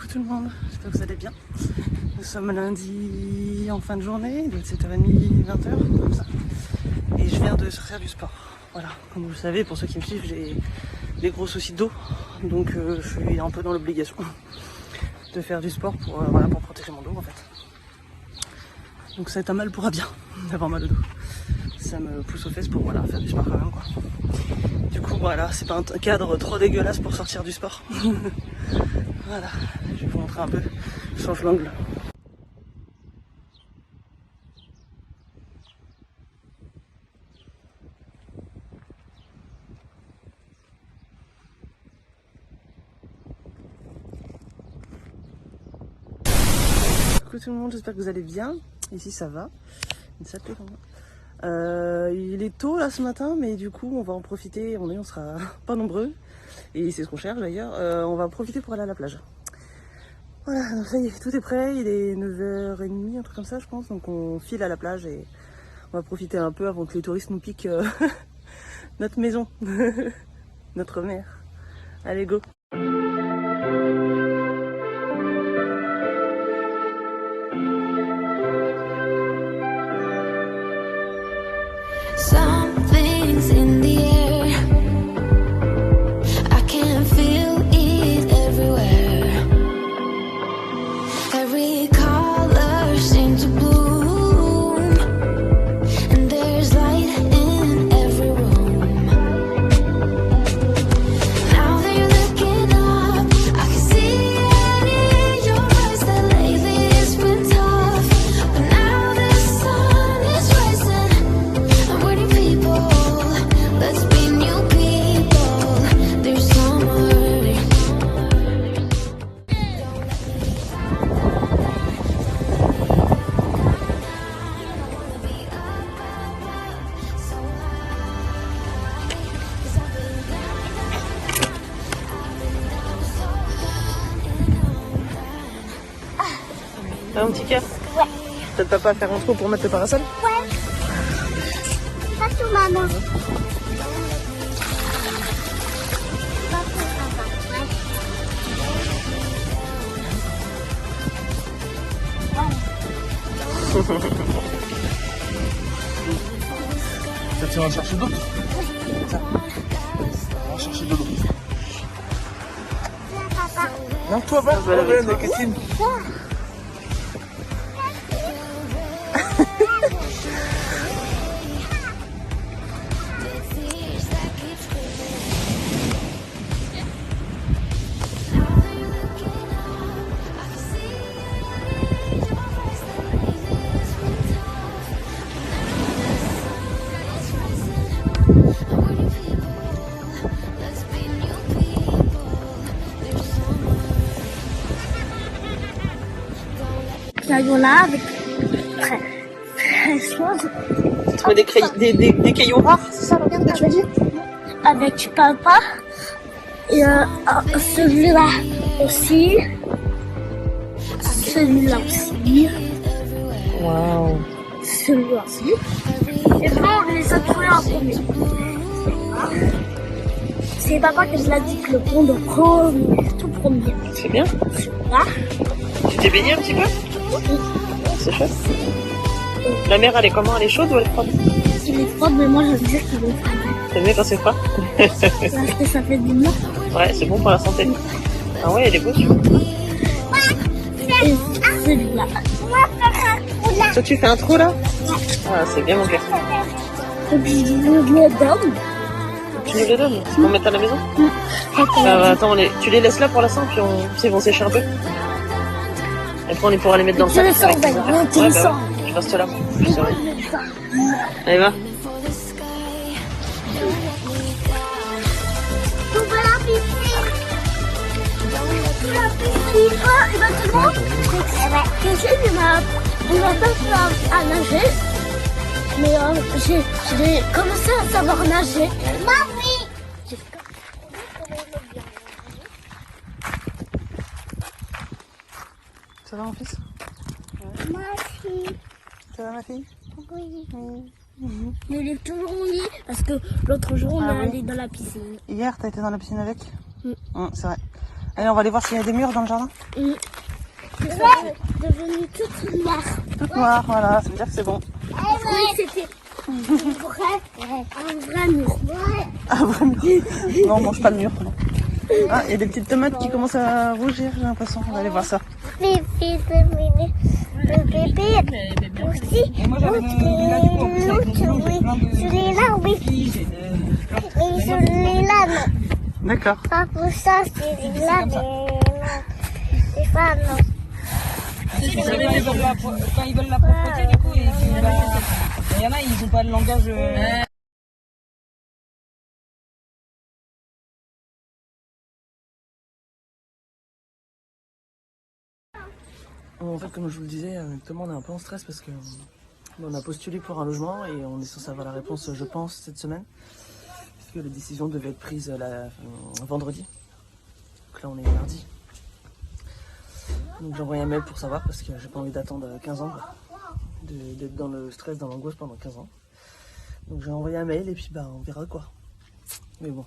tout le monde, j'espère que vous allez bien. Nous sommes lundi en fin de journée, il doit être 7h30, 20h, comme ça. Et je viens de sortir du sport. Voilà, comme vous le savez, pour ceux qui me suivent, j'ai des gros soucis de dos. Donc je suis un peu dans l'obligation de faire du sport pour, pour protéger mon dos en fait. Donc ça est un mal pour un bien d'avoir mal au dos. Ça me pousse aux fesses pour faire du sport quand même quoi. Du coup voilà, c'est pas un cadre trop dégueulasse pour sortir du sport. Voilà, je vais vous montrer un peu, je change l'angle. Coucou tout le monde, j'espère que vous allez bien. Ici ça va. Une sale tête, il est tôt là ce matin, mais du coup on va en profiter, on sera pas nombreux. Et c'est ce qu'on cherche d'ailleurs. On va en profiter pour aller à la plage. Voilà, donc ça y est, tout est prêt, il est 9h30, un truc comme ça je pense. Donc on file à la plage et on va profiter un peu avant que les touristes nous piquent notre maison, notre mer. Allez go! Something's in the air. I can feel it everywhere. Every color seems to bloom, and there's light in every room. Now that you're looking up, I can see it in your eyes that lately it's been tough. But now the sun is rising. Let's be new people. There's summer. Un petit cœur? Ouais. Peut-être papa faire un trou pour mettre le parasol? Ouais. Pas tout, maman. Ça, tu vas chercher de l'eau. Ça. On va chercher de l'eau. Non, toi, va. Catherine. Caillou là avec très chose. Tu mets des cailloux rares, c'est ça, regarde que tu veux dire? Avec papa et celui-là aussi. Celui-là aussi. Waouh! Celui-là aussi. Et bon, on les a trouvés en premier. C'est papa qui nous a dit que le pont de premier, tout premier. C'est bien? Celui-là. Tu t'es baigné un petit peu? C'est chouette. La mer, elle est comment? Elle est chaude ou elle est froide? Il est froid, mais moi je veux dire qu'il est froid. T'aimes bien quand c'est froid? Parce que ça fait du bien. Ouais, c'est bon pour la santé. Ah ouais, elle est beau celui-là. Et celui-là. Toi, tu fais un trou là? Ah, c'est bien mon cœur. Et puis je le donne. Tu nous les donnes? On va mettre à la maison? Attends, tu les laisses là pour l'instant, puis ils vont sécher un peu. Après, on pourra les mettre dans le Tu sac. les sors, Ben, tu les sors. Je reste là. Je serai. Allez, va. On va la piscine. La piscine. Oh, et maintenant, on va pas à nager. Mais j'ai commencé à savoir nager. Mamie! Ça va mon fils? Merci. Ça va ma fille? Oui. Mais il est toujours au lit parce que l'autre jour on est allé dans la piscine. Hier t'as été dans la piscine avec? Oui. C'est vrai. Allez, on va aller voir s'il y a des murs dans le jardin. C'est devenu toute noire. Toute noire, voilà, ça veut dire que c'est bon. Oui, c'était un vrai mur. Ah, vraiment? Non, on mange pas le mur. Non. Ah, il y a des petites tomates qui commencent à rougir, j'ai l'impression. On va aller voir ça. Bébé aussi. Celui-là, oui. Mais celui-là, non. D'accord. Pas pour ça, celui-là, mais non. C'est pas non. Quand ils veulent la propreté, du coup, il y en a, ils n'ont pas de langage. En fait, comme je vous le disais, actuellement on est un peu en stress parce que on a postulé pour un logement et on est censé avoir la réponse, je pense, cette semaine. Puisque la décision devait être prise vendredi. Donc là, on est mardi. Donc j'ai envoyé un mail pour savoir parce que j'ai pas envie d'attendre 15 ans, quoi. D'être dans le stress, dans l'angoisse pendant 15 ans. Donc j'ai envoyé un mail et puis on verra quoi. Mais bon,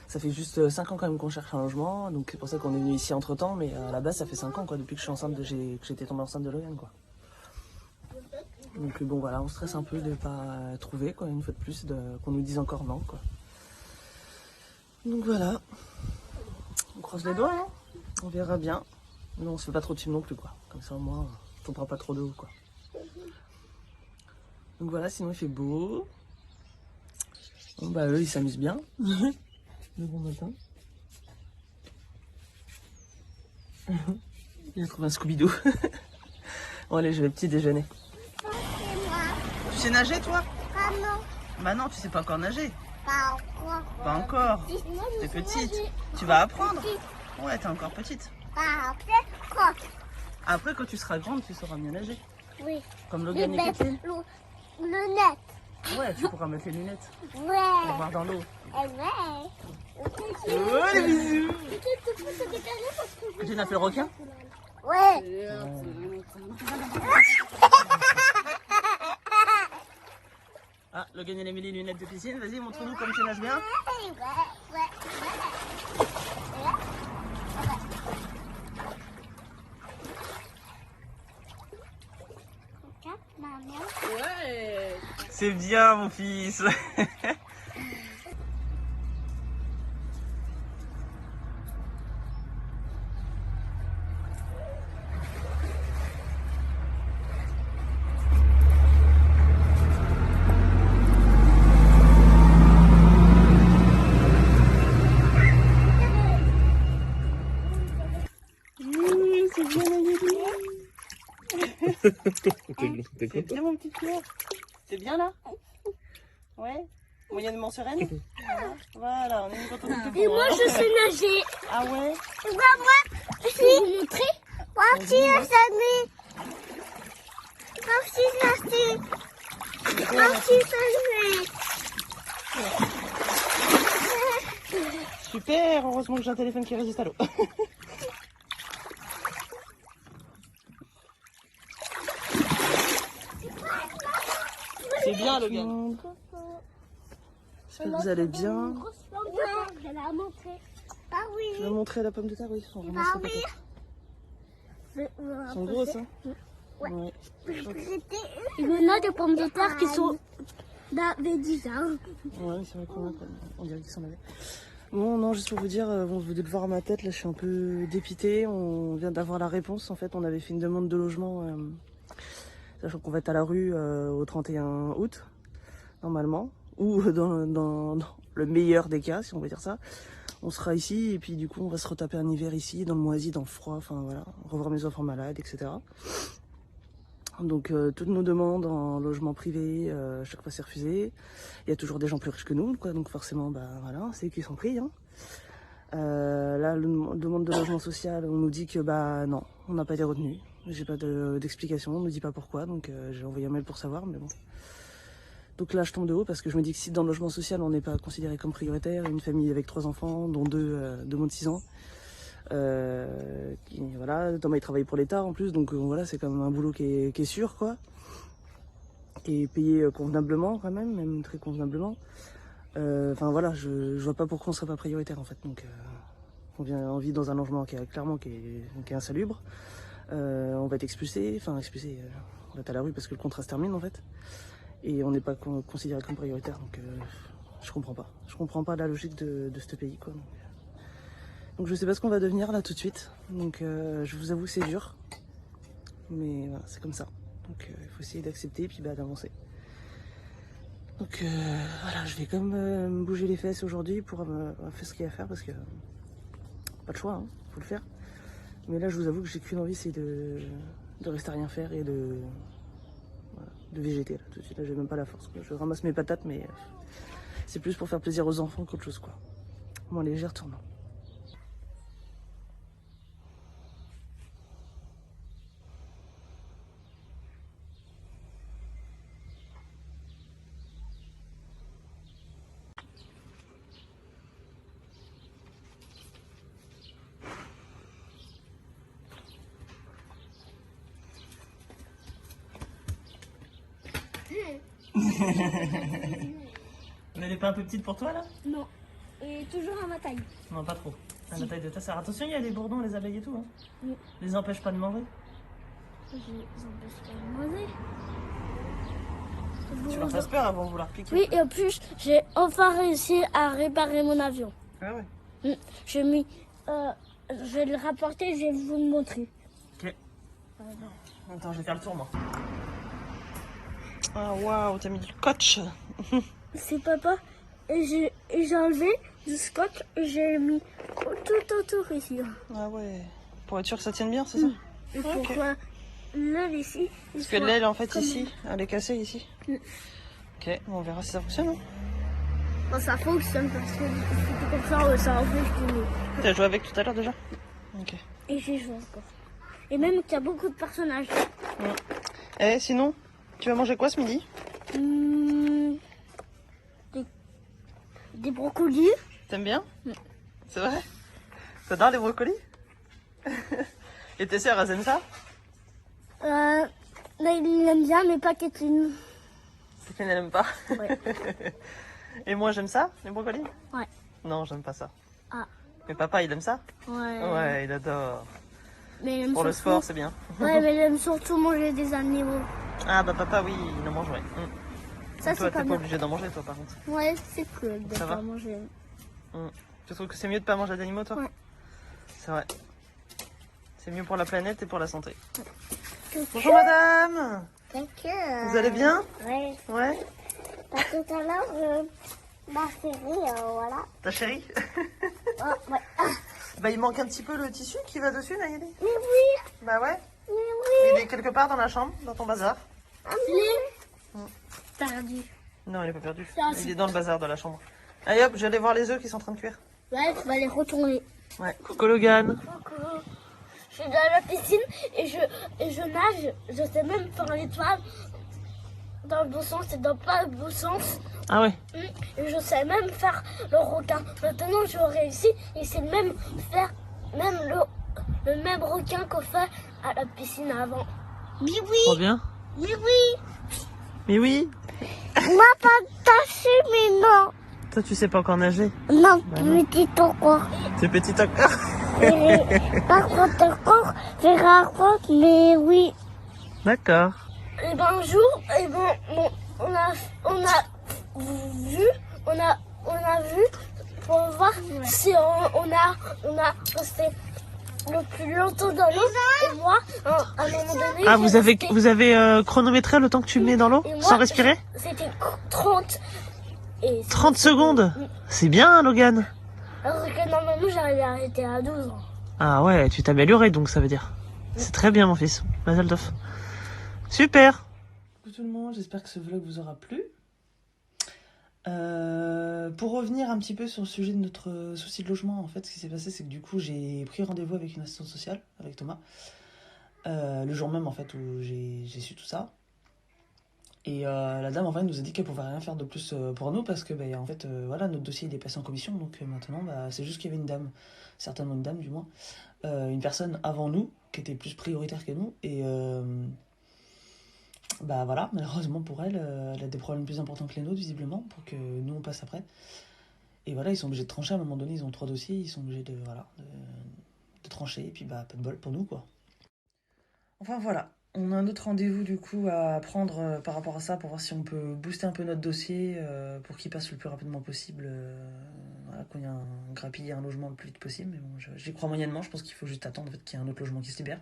ça fait juste 5 ans quand même qu'on cherche un logement, donc c'est pour ça qu'on est venu ici entre temps, mais à la base ça fait 5 ans quoi, depuis que je suis enceinte que j'étais tombée enceinte de Logan quoi. Donc bon voilà, on stresse un peu de pas trouver quoi, une fois de plus, qu'on nous dise encore non quoi. Donc voilà, on croise les doigts, hein, on verra bien. Mais on se fait pas trop de films non plus quoi, comme ça au moins on tombera pas trop de haut quoi. Donc voilà, sinon il fait beau. Bon bah eux ils s'amusent bien. Le bon matin. Il a trouvé un Scooby-Doo. Bon allez, je vais petit déjeuner. Tu sais nager toi? Ah non, Bah non, tu sais pas encore nager. pas encore. Pas encore. T'es petite. Tu vas apprendre. Ouais, t'es encore petite. Pas après, quoi? Après quand tu seras grande, tu sauras mieux nager. Oui. Comme Logan et Kathleen. Le net. Ouais, tu pourras mettre les lunettes pour Ouais. voir dans l'eau. Ouais. Oh les bisous. Jenna fait le requin? Ouais. Ah, Logan il a mis les lunettes de piscine. Vas-y, montre-nous comme tu nages bien. Ouais. Maman. C'est bien mon fils. C'est bien C'est bien mon petit cœur. C'est bien là? Ouais. Moyennement sereine? Voilà, on est content de tout. Et moi, je sais nager. Ah ouais? Moi, je vais vous montrer. Moi aussi, je sais. Moi aussi, je sais. Moi aussi, je sais. Super, heureusement que j'ai un téléphone qui résiste à l'eau. C'est bien Logan. J'espère que vous allez bien. Je vais la montrer. Ah oui. Je vais montrer la pomme de terre, oui, ils sont vraiment Ah très oui. patates. Ils sont grosses, hein? Ouais. Ouais. Il y en a des pommes de terre qui sont d'avait 10 ans. Ouais, c'est vrai qu'on dirait qu'ils s'en avaient. Bon, non, juste pour vous dire, vous devez le voir à ma tête, là je suis un peu dépitée. On vient d'avoir la réponse, en fait, on avait fait une demande de logement, sachant qu'on va être à la rue au 31 août, normalement, ou dans le meilleur des cas, si on veut dire ça. On sera ici, et puis du coup on va se retaper un hiver ici, dans le moisi, dans le froid, enfin voilà, revoir mes enfants malades, etc. Donc toutes nos demandes en logement privé, chaque fois c'est refusé. Il y a toujours des gens plus riches que nous, quoi, donc forcément, bah voilà, c'est eux qui sont pris. Hein. Là, la demande de logement social, on nous dit que bah non, on n'a pas été retenu. J'ai pas d'explication, on ne me dit pas pourquoi, donc j'ai envoyé un mail pour savoir, mais bon. Donc là, je tombe de haut parce que je me dis que si dans le logement social, on n'est pas considéré comme prioritaire, une famille avec 3 enfants, dont 2 de moins de 6 ans, voilà, Thomas il travaille pour l'État en plus, donc voilà, c'est quand même un boulot qui est sûr, quoi, qui est payé convenablement quand même très convenablement. Enfin voilà, je vois pas pourquoi on serait pas prioritaire en fait, donc on vit dans un logement qui est insalubre. On va être expulsé, on va être à la rue parce que le contrat se termine en fait. Et on n'est pas considéré comme prioritaire, donc je comprends pas. Je comprends pas la logique de ce pays, quoi. Donc je sais pas ce qu'on va devenir là tout de suite. Donc je vous avoue que c'est dur. Mais voilà, c'est comme ça. Donc il faut essayer d'accepter et puis d'avancer. Donc voilà, je vais quand même me bouger les fesses aujourd'hui pour faire ce qu'il y a à faire parce que pas de choix, hein, faut le faire. Mais là je vous avoue que j'ai qu'une envie, c'est de rester à rien faire et de végéter là tout de suite. Là j'ai même pas la force, quoi. Je ramasse mes patates mais c'est plus pour faire plaisir aux enfants qu'autre chose, quoi. Bon allez, j'y retourne. Mais elle est pas un peu petite pour toi là? Non. Et toujours à ma taille. Non, pas trop. À la taille de ta sœur. Attention, il y a les bourdons, les abeilles et tout. Hein. Oui. Les empêche pas de manger. Je les empêche pas de manger. Tu leur fasses peur avant de vouloir piquer. Oui, et en plus, j'ai enfin réussi à réparer mon avion. Ah ouais. Je vais le rapporter, je vais vous le montrer. Ok. Attends, je vais faire le tour moi. Ah waouh, t'as mis du scotch. C'est papa. Et j'ai enlevé du scotch et j'ai mis tout autour ici. Ah ouais. Pour être sûr que ça tienne bien, c'est ça? Et pourquoi l'aile ici? Parce que l'aile en fait ici, elle est cassée ici. Ok, bon, on verra si ça fonctionne. Hein. Bon, ça fonctionne parce que c'est comme ça, ça empêche de... T'as joué avec tout à l'heure déjà? Ok. Et j'ai joué encore. Et même qu'il y a beaucoup de personnages. Eh, sinon, tu vas manger quoi ce midi? Des brocolis. T'aimes bien? C'est vrai? T'adores les brocolis? Et tes sœurs, elles aiment ça? Là, il aime bien, mais pas Kathleen. Kathleen, elle aime pas? Ouais. Et moi, j'aime ça, les brocolis? Ouais. Non, j'aime pas ça. Ah. Mais papa, il aime ça? Ouais. Ouais, il adore. Mais il aime Pour le surtout- sport, c'est bien. Ouais, mais il aime surtout manger des animaux. Ah bah papa, oui, il en mange, ouais. Ça, Toi, c'est t'es pas pas bien. obligé d'en manger, toi, par contre. Ouais, c'est cool de Ça va pas manger. Tu trouves que c'est mieux de pas manger d'animaux, toi? Ouais. C'est vrai. C'est mieux pour la planète et pour la santé. Bonjour madame! Vous allez bien? Ouais. Ouais? Bah, tout à l'heure, ma chérie, voilà. Ta chérie? Oh, ouais. Bah il manque un petit peu le tissu qui va dessus, Nayeli. Mais oui, Bah ouais. mais oui. Il est quelque part dans la chambre, dans ton bazar. Ah, mais... Perdu. Non, il est pas perdu. Ah, Il est dans le bazar de la chambre. Allez hop, j'allais voir les œufs qui sont en train de cuire. Ouais, tu vas les retourner. Ouais. Coucou Logan. Je suis dans la piscine et je nage. Je sais même faire l'étoile dans le bon sens et dans pas le bon sens. Ah ouais. Et je sais même faire le requin. Maintenant, je réussi et c'est même faire même le même requin qu'on fait à la piscine avant. Mais Trop oui, bien. mais oui. Mais oui. Moi, pas taché, mais non. Toi, tu sais pas encore nager. Non, Bah non. petit encore. C'est petit encore. Par contre, encore, c'est rare, mais oui. D'accord. Et ben un jour, et ben on a vu pour voir si on a resté le plus longtemps dans l'eau. Et moi, à un moment donné, Ah, j'ai resté- vous avez chronométré le temps que tu mets dans l'eau et moi, sans respirer? C'était 30. Et 30 secondes. C'est bien, Logan. alors que normalement, j'avais arrêté à 12 ans. Ah ouais, tu t'es amélioré donc ça veut dire. C'est très bien mon fils. Mazel tov. Super. Coucou tout le monde, j'espère que ce vlog vous aura plu. Pour revenir un petit peu sur le sujet de notre souci de logement, en fait, ce qui s'est passé, c'est que du coup, j'ai pris rendez-vous avec une assistante sociale, avec Thomas, le jour même, en fait, où j'ai su tout ça. Et la dame, en fait, nous a dit qu'elle pouvait rien faire de plus pour nous, parce que, bah, en fait, voilà, notre dossier, il est passé en commission, donc maintenant, bah, c'est juste qu'il y avait une dame, certainement une dame, du moins, une personne avant nous, qui était plus prioritaire que nous, et... bah voilà, malheureusement pour elle, elle a des problèmes plus importants que les nôtres, visiblement, pour que nous on passe après. Et voilà, ils sont obligés de trancher à un moment donné, ils ont 3 dossiers, ils sont obligés de, voilà, de trancher, et puis bah, pas de bol pour nous, quoi. Enfin voilà, on a un autre rendez-vous du coup à prendre par rapport à ça, pour voir si on peut booster un peu notre dossier, pour qu'il passe le plus rapidement possible, voilà, qu'on ait un grappiller un logement le plus vite possible, mais bon, j'y crois moyennement, je pense qu'il faut juste attendre en fait, qu'il y ait un autre logement qui se libère.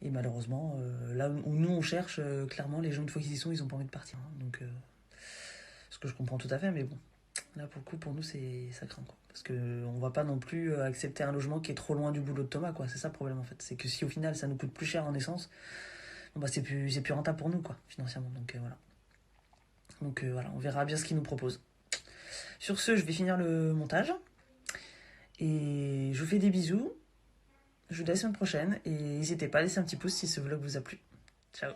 Et malheureusement, là où nous on cherche, clairement les gens une fois qu'ils y sont, ils ont pas envie de partir, hein, donc ce que je comprends tout à fait, mais bon. Là, pour le coup, pour nous, ça craint, quoi. Parce qu'on va pas non plus accepter un logement qui est trop loin du boulot de Thomas, quoi. C'est ça le problème, en fait. C'est que si au final, ça nous coûte plus cher en essence, bon, bah, c'est plus rentable pour nous, quoi, financièrement. Donc voilà. Donc voilà, on verra bien ce qu'il nous propose. Sur ce, je vais finir le montage. Et je vous fais des bisous. Je vous dis à la semaine prochaine. Et n'hésitez pas à laisser un petit pouce si ce vlog vous a plu. Ciao.